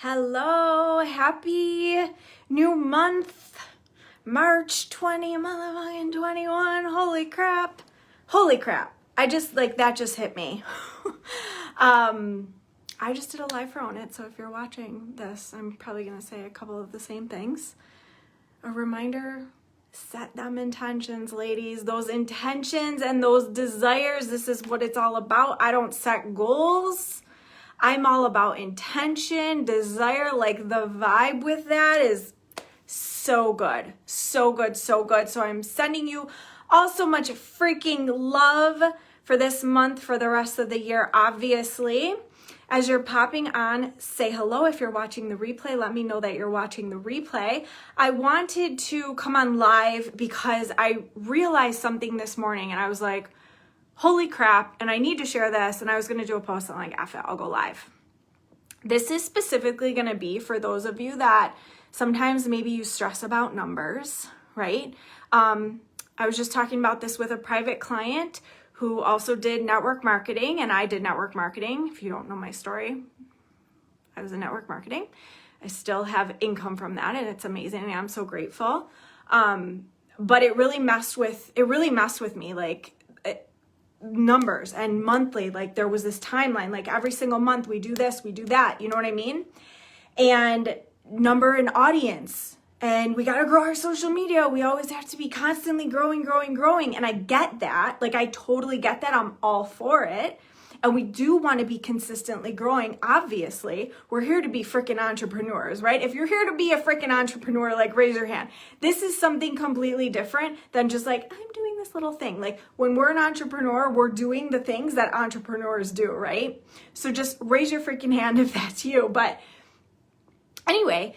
Hello, happy new month, March 20, motherfucking 21. Holy crap. I just, that just hit me. I just did a live for Own It, so if you're watching this, I'm probably going to say a couple of the same things. A reminder, set them intentions, ladies. Those intentions and those desires, this is what it's all about. I don't set goals. I'm all about intention, desire, like the vibe with that is so good. So good. So I'm sending you all so much freaking love for this month, for the rest of the year, obviously. As you're popping on, say hello. If you're watching the replay, let me know that you're watching the replay. I wanted to come on live because I realized something this morning and I was like, holy crap, and I need to share this, and I was going to do a post on F it, I'll go live. This is specifically going to be for those of you that sometimes maybe you stress about numbers, right? I was just talking about this with a private client who also did network marketing, and I did network marketing. If you don't know my story, I was in network marketing. I still have income from that, and it's amazing, and I'm so grateful. But it really messed with me, numbers and monthly, there was this timeline, every single month we do this, we do that, you know what I mean? And number and audience, and we got to grow our social media. We always have to be constantly growing. And I get that. I totally get that. I'm all for it. And we do want to be consistently growing. Obviously, we're here to be freaking entrepreneurs, right? If you're here to be a freaking entrepreneur, raise your hand. This is something completely different than just I'm doing this little thing. When we're an entrepreneur, we're doing the things that entrepreneurs do, right? So just raise your freaking hand if that's you. But anyway,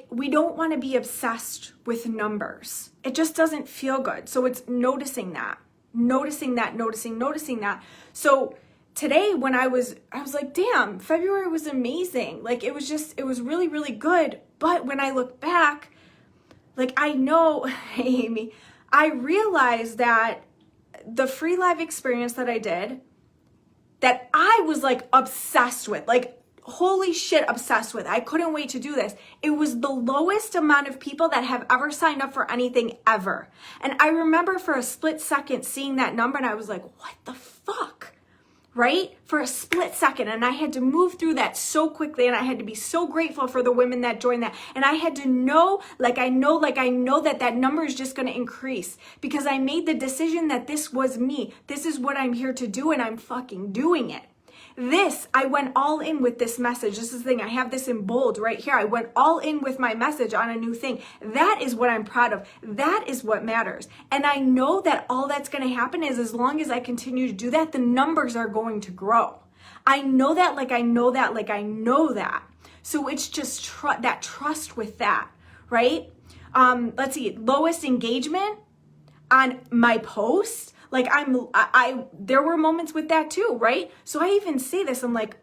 we don't want to be obsessed with numbers. It just doesn't feel good. So it's noticing that. So today when I was like, damn, February was amazing. It was really, really good. But when I look back, I know, hey, Amy, I realized that the free live experience that I did, that I was obsessed with, holy shit, obsessed with. I couldn't wait to do this. It was the lowest amount of people that have ever signed up for anything ever. And I remember for a split second seeing that number and I was like, what the fuck? Right? For a split second. And I had to move through that so quickly. And I had to be so grateful for the women that joined that. And I had to know, I know that number is just going to increase because I made the decision that this was me. This is what I'm here to do. And I'm fucking doing it. I went all in with this message. This is the thing. I have this in bold right here. I went all in with my message on a new thing. That is what I'm proud of. That is what matters. And I know that all that's going to happen is as long as I continue to do that, the numbers are going to grow. I know that, I know that. So it's just that trust with that, right? Let's see, lowest engagement on my post. There were moments with that too, right? So I even say this, I'm like,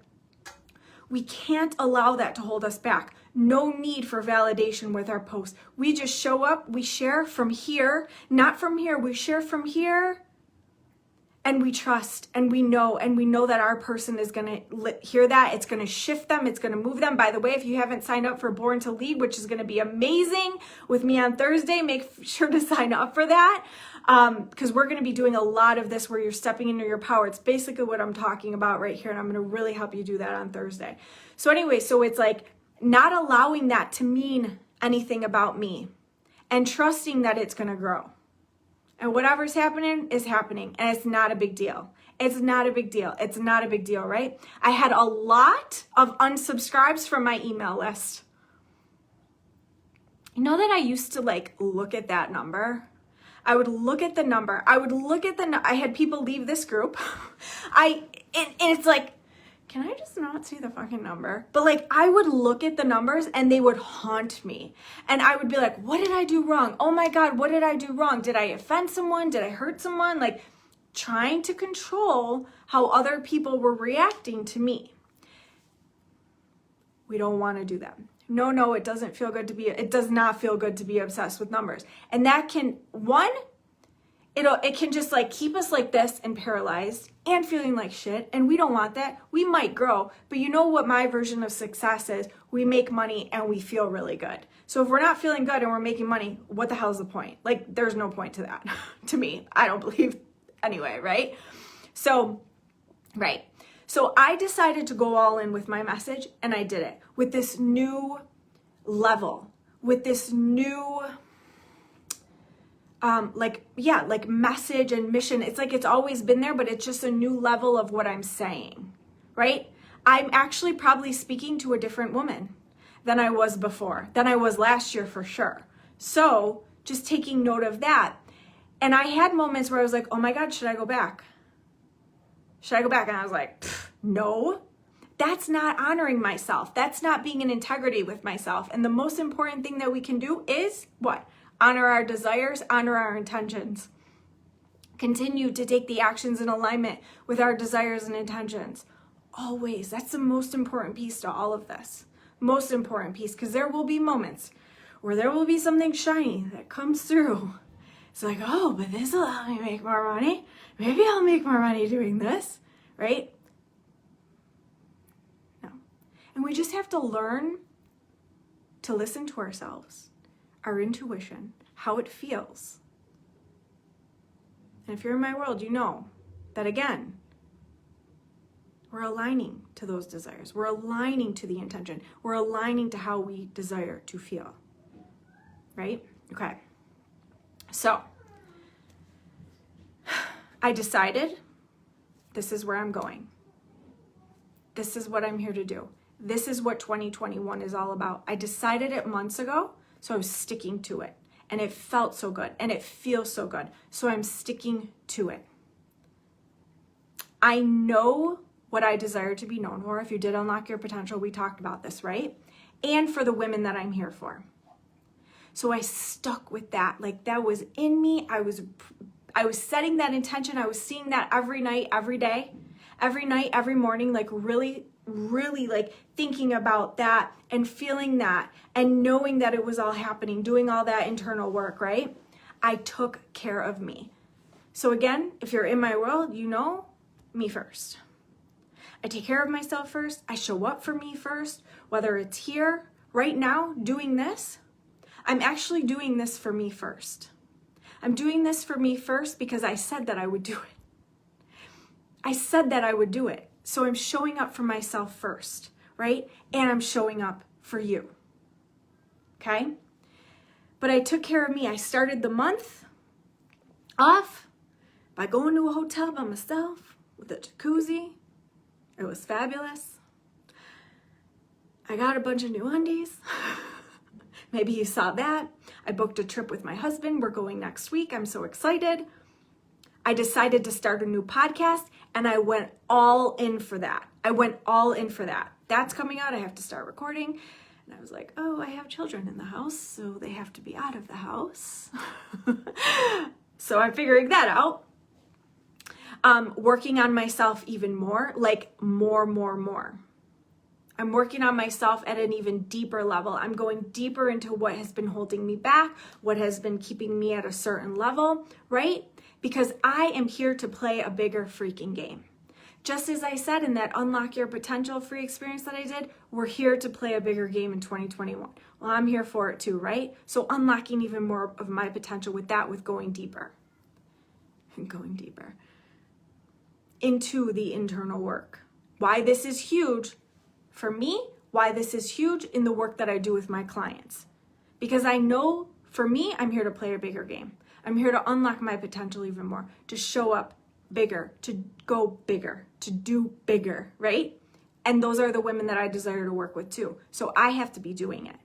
we can't allow that to hold us back. No need for validation with our posts. We just show up, we share from here, not from here. We share from here and we trust and we know that our person is going to hear that. It's going to shift them. It's going to move them. By the way, if you haven't signed up for Born to Lead, which is going to be amazing with me on Thursday, make sure to sign up for that. Because we're going to be doing a lot of this where you're stepping into your power. It's basically what I'm talking about right here. And I'm going to really help you do that on Thursday. So anyway, so it's not allowing that to mean anything about me and trusting that it's going to grow. And whatever's happening is happening. And it's not a big deal. It's not a big deal, right? I had a lot of unsubscribes from my email list. You know that I used to look at that number? I would look at the number. I had people leave this group. And it's can I just not see the fucking number? But I would look at the numbers and they would haunt me. And I would be like, what did I do wrong? Oh my God, what did I do wrong? Did I offend someone? Did I hurt someone? Trying to control how other people were reacting to me. We don't want to do that. No, it doesn't feel good to be, it does not feel good to be obsessed with numbers. And that can, one, it can just like keep us like this and paralyzed and feeling like shit. And we don't want that. We might grow, but you know what my version of success is? We make money and we feel really good. So if we're not feeling good and we're making money, what the hell is the point? Like, there's no point to that. To me, I don't believe anyway, right? So, right. So I decided to go all in with my message, and I did it with this new level, with this new like message and mission. It's like it's always been there, but it's just a new level of what I'm saying, right? I'm actually probably speaking to a different woman than I was before, than I was last year for sure. So just taking note of that. And I had moments where I was like, oh my God, should I go back? Should I go back? And I was like, no, that's not honoring myself. That's not being in integrity with myself. And the most important thing that we can do is what? Honor our desires, honor our intentions. Continue to take the actions in alignment with our desires and intentions. Always. That's the most important piece to all of this. Most important piece, because there will be moments where there will be something shiny that comes through. It's like, oh, but this will help me make more money. Maybe I'll make more money doing this, right? No. And we just have to learn to listen to ourselves, our intuition, how it feels. And if you're in my world, you know that again, we're aligning to those desires. We're aligning to the intention. We're aligning to how we desire to feel, right? Okay. So I decided this is where I'm going. This is what I'm here to do. This is what 2021 is all about. I decided it months ago, so I was sticking to it. And it felt so good, and it feels so good. So I'm sticking to it. I know what I desire to be known for. If you did unlock your potential, we talked about this, right? And for the women that I'm here for. So I stuck with that. Like that was in me. I was setting that intention. I was seeing that every night, every day, every night, every morning, like really like thinking about that and feeling that and knowing that it was all happening, doing all that internal work, right? I took care of me. So again, if you're in my world, you know me first. I take care of myself first. I show up for me first, whether it's here, right now, doing this. I'm actually doing this for me first. I'm doing this for me first because I said that I would do it. I said that I would do it. So I'm showing up for myself first, right? And I'm showing up for you, okay? But I took care of me. I started the month off by going to a hotel by myself with a jacuzzi. It was fabulous. I got a bunch of new undies. Maybe you saw that. I booked a trip with my husband. We're going next week. I'm so excited. I decided to start a new podcast and I went all in for that. That's coming out. I have to start recording. And I was like, oh, I have children in the house, so they have to be out of the house. So I'm figuring that out. Working on myself even more, like more. I'm working on myself at an even deeper level. I'm going deeper into what has been holding me back, what has been keeping me at a certain level, right? Because I am here to play a bigger freaking game. Just as I said in that Unlock Your Potential free experience that I did, we're here to play a bigger game in 2021. Well, I'm here for it too, right? So unlocking even more of my potential with that, with going deeper. And going deeper into the internal work. Why this is huge for me, why this is huge in the work that I do with my clients. Because I know for me, I'm here to play a bigger game. I'm here to unlock my potential even more, to show up bigger, to go bigger, to do bigger, right? And those are the women that I desire to work with too. So I have to be doing it.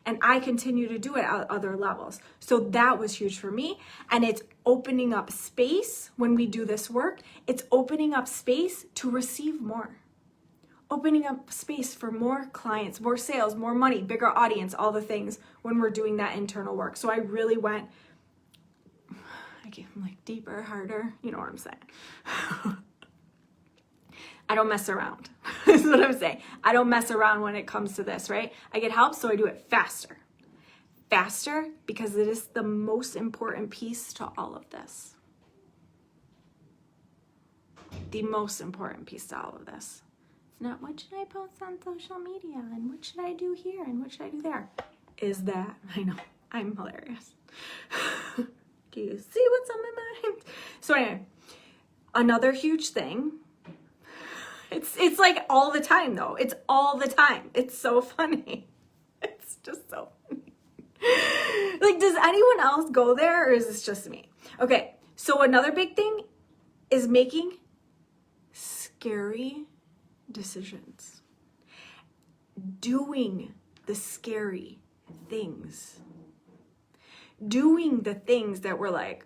And I continue to do it at other levels. So that was huge for me. And it's opening up space when we do this work. It's opening up space to receive more. Opening up space for more clients, more sales, more money, bigger audience, all the things when we're doing that internal work. So I really went, I gave them like deeper, harder, you know what I'm saying. I don't mess around. That's what I'm saying. I don't mess around when it comes to this, right? I get help, so I do it faster. Faster because it is the most important piece to all of this. the most important piece to all of this. It's not what should I post on social media and what should I do here and what should I do there. Is that, I know, I'm hilarious. Do you see what's on my mind? So anyway, another huge thing, it's like all the time though. It's all the time. It's so funny. It's just so funny. Like, does anyone else go there or is this just me? Okay, so another big thing is making scary decisions. Doing the scary things. Doing the things that we're like,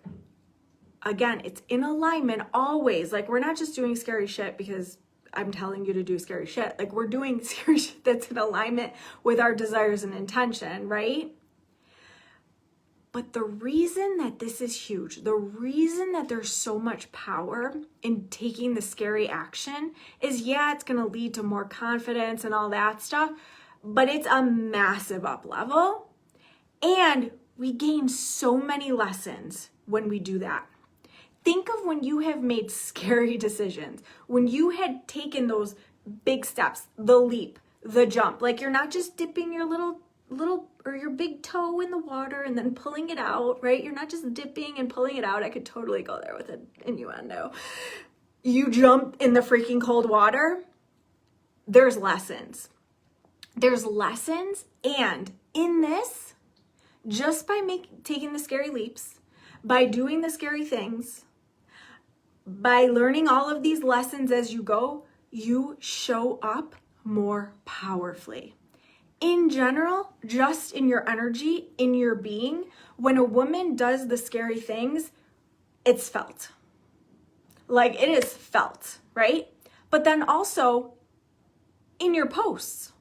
again, it's in alignment always. Like, we're not just doing scary shit because I'm telling you to do scary shit. Like, we're doing scary shit that's in alignment with our desires and intention, right? But the reason that this is huge, the reason that there's so much power in taking the scary action is, yeah, it's going to lead to more confidence and all that stuff, but it's a massive up level. And we gain so many lessons when we do that. Think of when you have made scary decisions, when you had taken those big steps, the leap, the jump. Like, you're not just dipping your little or your big toe in the water and then pulling it out, right? You're not just dipping and pulling it out. I could totally go there with an innuendo. You jump in the freaking cold water. There's lessons. There's lessons, and in this, just by taking the scary leaps, by doing the scary things, by learning all of these lessons as you go, you show up more powerfully. In general, just in your energy, in your being, when a woman does the scary things, it's felt. Like, it is felt, right? But then also in your posts,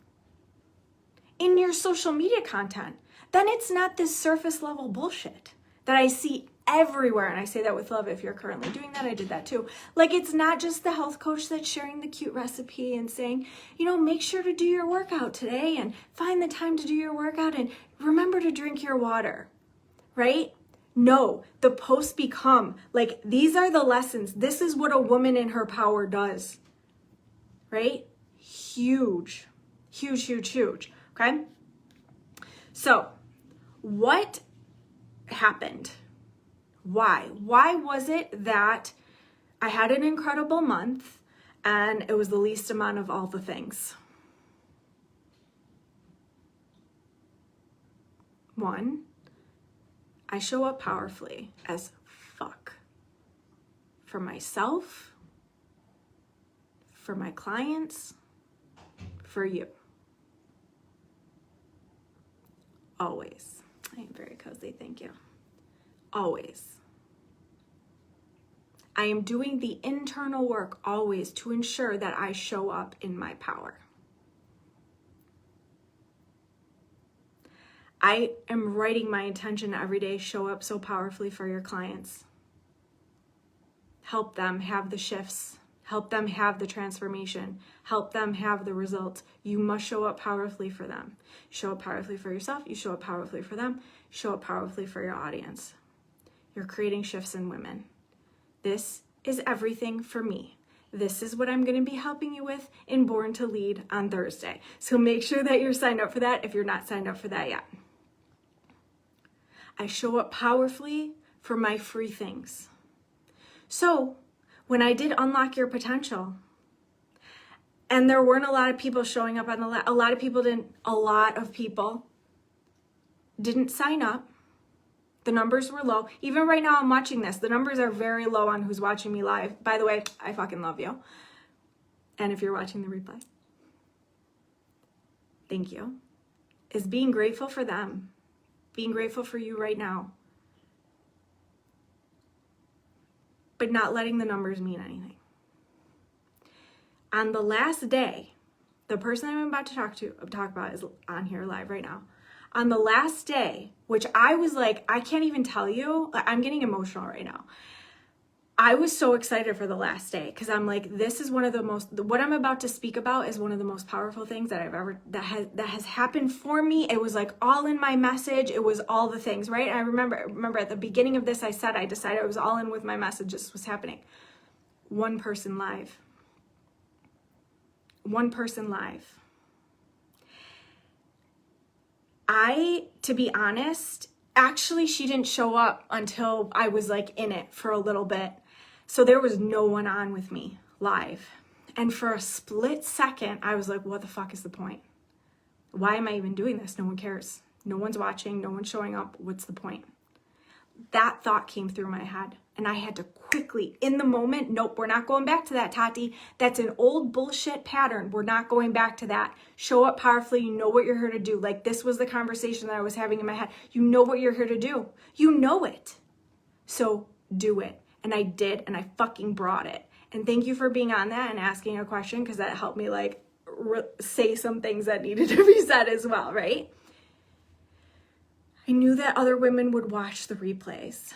in your social media content, then it's not this surface level bullshit that I see everywhere. And I say that with love. If you're currently doing that, I did that too. Like, it's not just the health coach that's sharing the cute recipe and saying, you know, make sure to do your workout today and find the time to do your workout and remember to drink your water, right? No, the posts become like, these are the lessons. This is what a woman in her power does, right? Huge, huge, huge, huge. Okay. So what happened? Why was it that I had an incredible month and it was the least amount of all the things? One, I show up powerfully as fuck for myself, for my clients, for you. Always. I am very cozy, thank you. Always. I am doing the internal work always to ensure that I show up in my power. I am writing my intention every day, show up so powerfully for your clients. Help them have the shifts. Help them have the transformation. Help them have the results. You must show up powerfully for them. Show up powerfully for yourself. You show up powerfully for them. Show up powerfully for your audience. You're creating shifts in women. This is everything for me. This is what I'm going to be helping you with in Born to Lead on Thursday. So make sure that you're signed up for that if you're not signed up for that yet. I show up powerfully for my free things. So when I did Unlock Your Potential, and there weren't a lot of people showing up on a lot of people didn't sign up. The numbers were low. Even right now I'm watching this, the numbers are very low on who's watching me live. By the way, I fucking love you. And if you're watching the replay, thank you. Is being grateful for them. Being grateful for you right now. But not letting the numbers mean anything. On the last day, the person I'm about to talk about is on here live right now. On the last day, which I was like, I can't even tell you, I'm getting emotional right now. I was so excited for the last day because I'm like, this is one of the most, what I'm about to speak about is one of the most powerful things that I've ever, that has happened for me. It was like all in my message. It was all the things, right? And I remember at the beginning of this, I said, I decided I was all in with my message. This was happening. one person live. One person live. To be honest, actually she didn't show up until I was like in it for a little bit. So there was no one on with me live. And for a split second, I was like, what the fuck is the point? Why am I even doing this? No one cares. No one's watching. No one's showing up. What's the point? That thought came through my head. And I had to quickly, in the moment, nope, we're not going back to that, Tati. That's an old bullshit pattern. We're not going back to that. Show up powerfully. You know what you're here to do. Like, this was the conversation that I was having in my head. You know what you're here to do. You know it. So do it. And I did, and I fucking brought it. And thank you for being on that and asking a question, because that helped me like say some things that needed to be said as well, right? I knew that other women would watch the replays.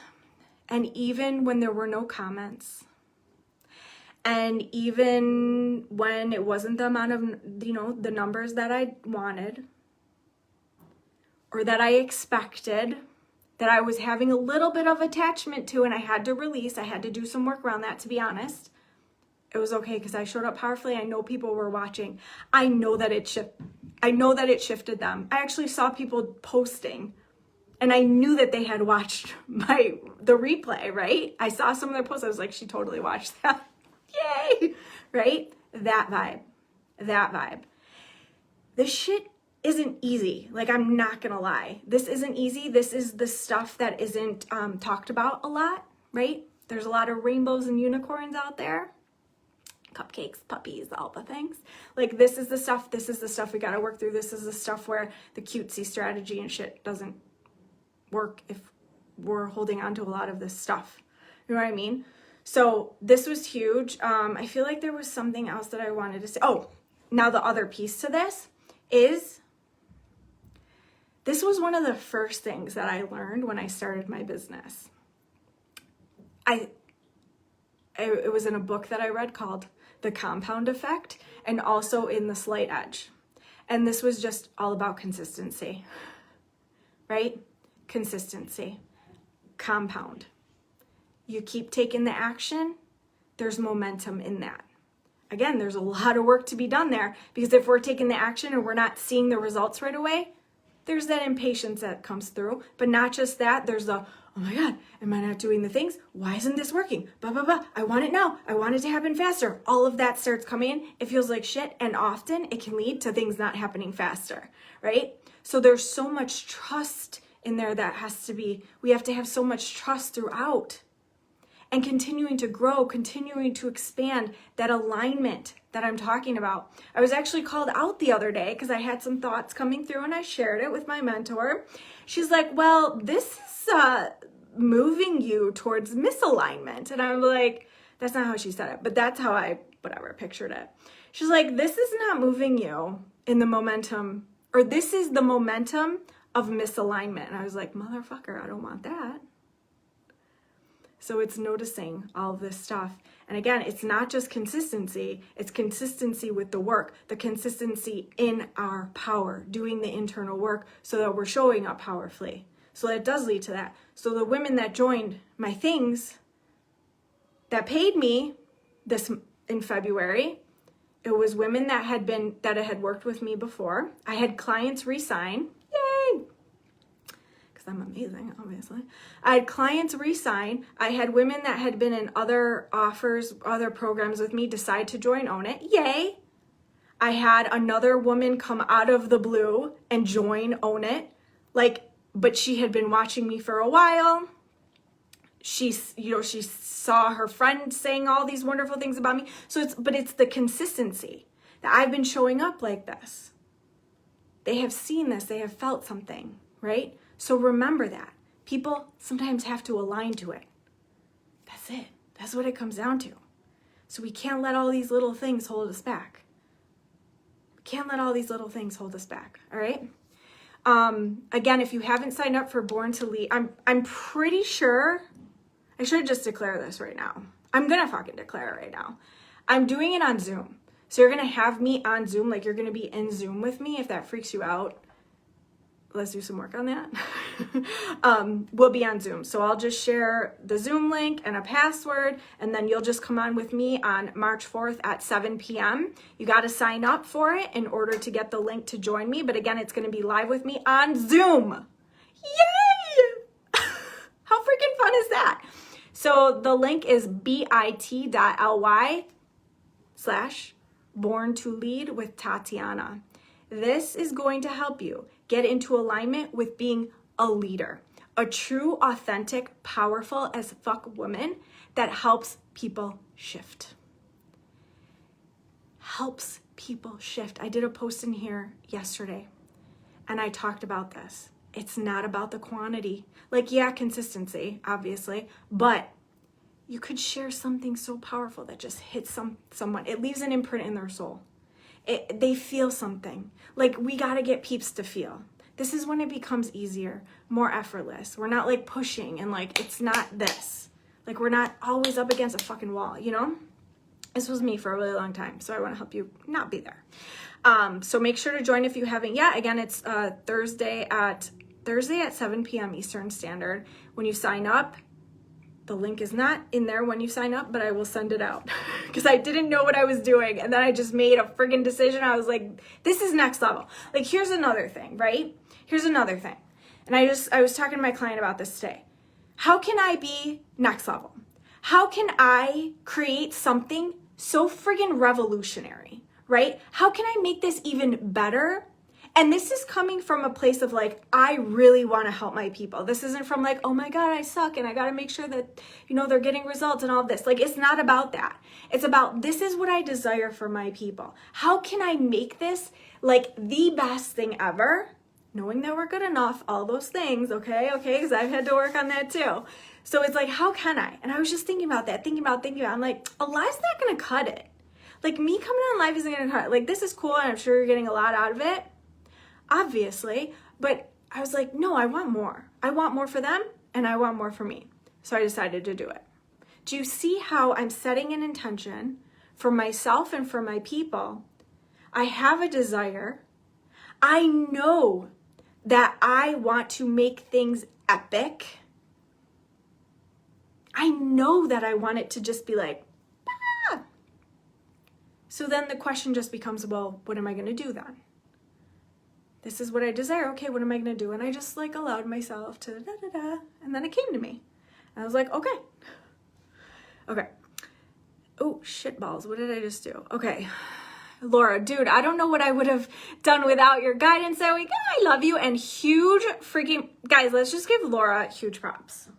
And even when there were no comments, and even when it wasn't the amount of, the numbers that I wanted or that I expected, that I was having a little bit of attachment to, and I had to release, I had to do some work around that, to be honest. It was okay because I showed up powerfully. I know people were watching. I know that it shifted them. I actually saw people posting, and I knew that they had watched the replay, right? I saw some of their posts. I was like, she totally watched that. Yay! Right? That vibe. This shit isn't easy. Like, I'm not gonna lie. This isn't easy. This is the stuff that isn't talked about a lot, right? There's a lot of rainbows and unicorns out there. Cupcakes, puppies, all the things. Like, this is the stuff we gotta work through. This is the stuff where the cutesy strategy and shit doesn't work if we're holding on to a lot of this stuff. You know what I mean? So this was huge. I feel like there was something else that I wanted to say. Oh, now the other piece to this is, this was one of the first things that I learned when I started my business. It was in a book that I read called The Compound Effect, and also in The Slight Edge. And this was just all about consistency, right? Consistency, compound. You keep taking the action, there's momentum in that. Again, there's a lot of work to be done there, because if we're taking the action and we're not seeing the results right away, there's that impatience that comes through. But not just that, there's the, oh my God, am I not doing the things? Why isn't this working? Blah, blah, blah. I want it now. I want it to happen faster. All of that starts coming in. It feels like shit. And often it can lead to things not happening faster, right? So there's so much trust in there that has to be, we have to have so much trust throughout. And continuing to grow, continuing to expand that alignment that I'm talking about. I was actually called out the other day because I had some thoughts coming through and I shared it with my mentor. She's like, well, this is moving you towards misalignment. And I'm like, that's not how she said it, but that's how I, pictured it. She's like, this is not moving you in the momentum, or this is the momentum of misalignment. And I was like, motherfucker, I don't want that. So it's noticing all of this stuff. And again, it's not just consistency, it's consistency with the work, the consistency in our power, doing the internal work so that we're showing up powerfully. So that does lead to that. So the women that joined my things, that paid me this in February, it was women that had worked with me before. I had clients resign. Yay! I'm amazing, obviously. I had clients resign. I had women that had been in other offers, other programs with me decide to join Own It. Yay! I had another woman come out of the blue and join Own It. But she had been watching me for a while. She saw her friend saying all these wonderful things about me. But it's the consistency that I've been showing up like this. They have seen this. They have felt something, right? So remember that. People sometimes have to align to it. That's it. That's what it comes down to. So we can't let all these little things hold us back. We can't let all these little things hold us back, all right? Again, if you haven't signed up for Born to Lead, I'm pretty sure, I should just declare this right now. I'm going to fucking declare it right now. I'm doing it on Zoom. So you're going to have me on Zoom, like you're going to be in Zoom with me if that freaks you out. Let's do some work on that. will be on Zoom. So I'll just share the Zoom link and a password, and then you'll just come on with me on March 4th at 7 p.m. You got to sign up for it in order to get the link to join me. But again, it's going to be live with me on Zoom. Yay! How freaking fun is that? So the link is bit.ly/born to lead with Tatiana. This is going to help you get into alignment with being a leader, a true, authentic, powerful as fuck woman that helps people shift. Helps people shift. I did a post in here yesterday and I talked about this. It's not about the quantity. Like, yeah, consistency, obviously, but you could share something so powerful that just hits someone. It leaves an imprint in their soul. They feel something. Like, we got to get peeps to feel. This is when it becomes easier, more effortless. We're not like pushing and like, it's not this. Like, we're not always up against a fucking wall, you know? This was me for a really long time, so I want to help you not be there. So make sure to join if you haven't yet. Again, it's Thursday at 7 p.m. Eastern Standard. When you sign up, the link is not in there when you sign up, but I will send it out because I didn't know what I was doing. And then I just made a friggin' decision. I was like, this is next level. Like, here's another thing, right? Here's another thing. And I was talking to my client about this today. How can I be next level? How can I create something so friggin' revolutionary, right? How can I make this even better? And this is coming from a place of like, I really want to help my people. This isn't from like, oh my God, I suck and I got to make sure that, you know, they're getting results and all of this. Like, it's not about that. It's about, this is what I desire for my people. How can I make this like the best thing ever? Knowing that we're good enough, all those things, okay, because I've had to work on that too. So it's like, how can I? And I was just thinking about that, thinking about. I'm like, a live's not going to cut it. Like, me coming on live isn't going to cut it. Like, this is cool and I'm sure you're getting a lot out of it. Obviously, but I was like, no, I want more. I want more for them and I want more for me. So I decided to do it. Do you see how I'm setting an intention for myself and for my people? I have a desire. I know that I want to make things epic. I know that I want it to just be like, ah. So then the question just becomes, well, what am I going to do then? This is what I desire. Okay, what am I going to do? And I just like allowed myself to da-da-da. And then it came to me. And I was like, okay. Oh, shit balls. What did I just do? Okay. Laura, dude, I don't know what I would have done without your guidance that week. I love you. And huge freaking, guys, let's just give Laura huge props.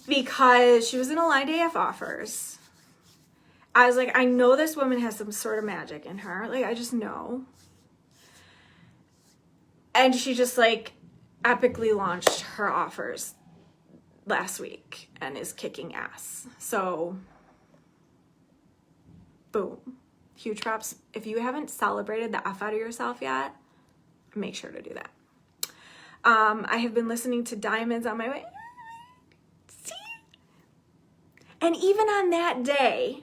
Because she was in Aligned AF offers. I was like, I know this woman has some sort of magic in her. Like, I just know. And she just like epically launched her offers last week and is kicking ass. So, boom. Huge props. If you haven't celebrated the F out of yourself yet, make sure to do that. I have been listening to Diamonds on my way. See? And even on that day,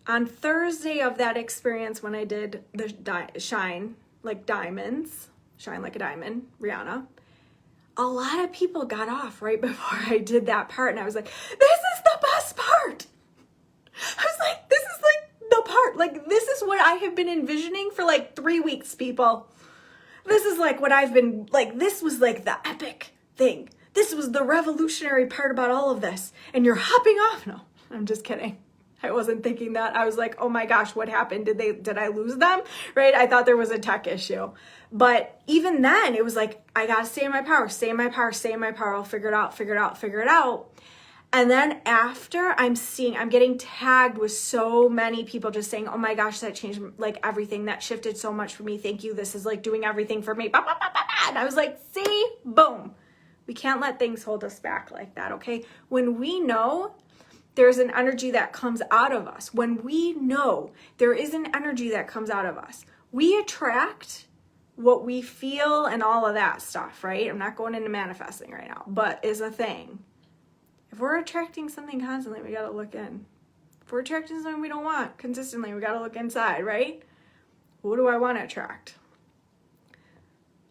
on Thursday of that experience when I did the Shine Like Diamonds, Shine Like a Diamond, Rihanna, a lot of people got off right before I did that part. And I was like, this is the best part. I was like, this is like the part. Like, this is what I have been envisioning for like 3 weeks, people. This is like what I've been, like, this was like the epic thing. This was the revolutionary part about all of this. And you're hopping off. No, I'm just kidding. I wasn't thinking that. I was like, oh my gosh, what happened? Did I lose them? Right? I thought there was a tech issue. But even then, it was like, I got to stay in my power, stay in my power, stay in my power. I'll figure it out. And then after I'm getting tagged with so many people just saying, oh my gosh, that changed like everything. That shifted so much for me. Thank you. This is like doing everything for me. And I was like, see, boom. We can't let things hold us back like that, okay? When we know there's an energy that comes out of us, when we know there is an energy that comes out of us, we attract what we feel and all of that stuff, right? I'm not going into manifesting right now, but is a thing. If we're attracting something constantly, we got to look in. If we're attracting something we don't want consistently, we got to look inside, right? What do I want to attract?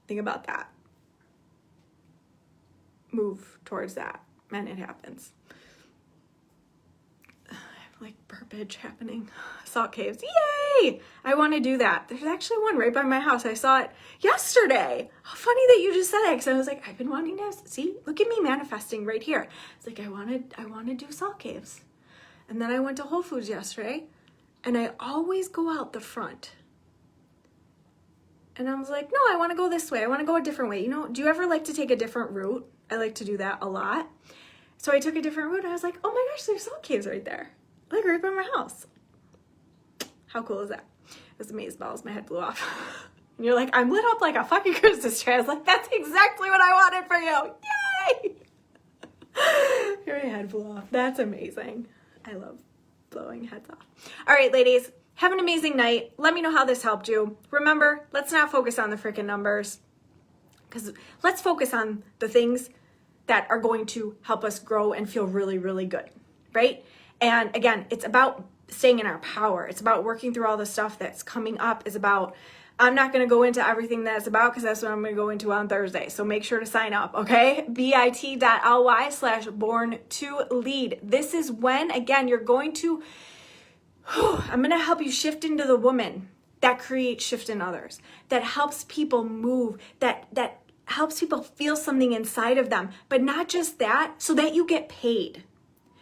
Think about that. Move towards that, and it happens. Like Burbage happening. Salt caves. Yay! I want to do that. There's actually one right by my house. I saw it yesterday. How funny that you just said it, because I was like, I've been wanting to see. Look at me manifesting right here. It's like I want to do salt caves. And then I went to Whole Foods yesterday, and I always go out the front. And I was like, no, I want to go this way. I want to go a different way. You know, do you ever like to take a different route? I like to do that a lot. So I took a different route, and I was like, oh my gosh, there's salt caves right there. Like right by my house. How cool is that? It was amazeballs. My head blew off. And you're like, I'm lit up like a fucking Christmas tree. I was like, that's exactly what I wanted for you. Yay! Your head blew off. That's amazing. I love blowing heads off. All right, ladies, have an amazing night. Let me know how this helped you. Remember, let's not focus on the freaking numbers, because let's focus on the things that are going to help us grow and feel really, really good, right? And again, it's about staying in our power. It's about working through all the stuff that's coming up. It's about, I'm not going to go into everything that's about, because that's what I'm going to go into on Thursday. So make sure to sign up, okay? bit.ly/born to lead. This is when, again, you're going to, I'm going to help you shift into the woman that creates shift in others, that helps people move, that helps people feel something inside of them, but not just that, so that you get paid.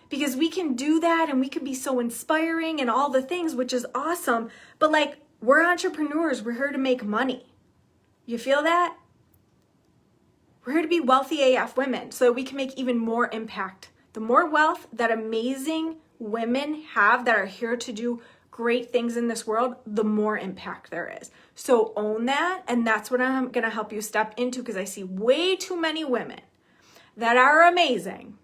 Because we can do that, and we can be so inspiring and all the things, which is awesome. But like, we're entrepreneurs. We're here to make money. You feel that? We're here to be wealthy AF women so that we can make even more impact. The more wealth that amazing women have that are here to do great things in this world, the more impact there is. So own that, and that's what I'm going to help you step into, because I see way too many women that are amazing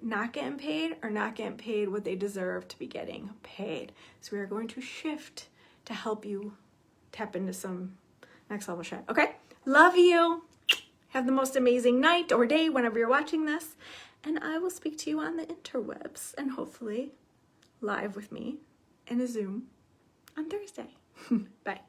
not getting paid, or not getting paid what they deserve to be getting paid. So we are going to shift to help you tap into some next level shit. Okay? Love you. Have the most amazing night or day whenever you're watching this. And I will speak to you on the interwebs, and hopefully live with me in a Zoom on Thursday. Bye.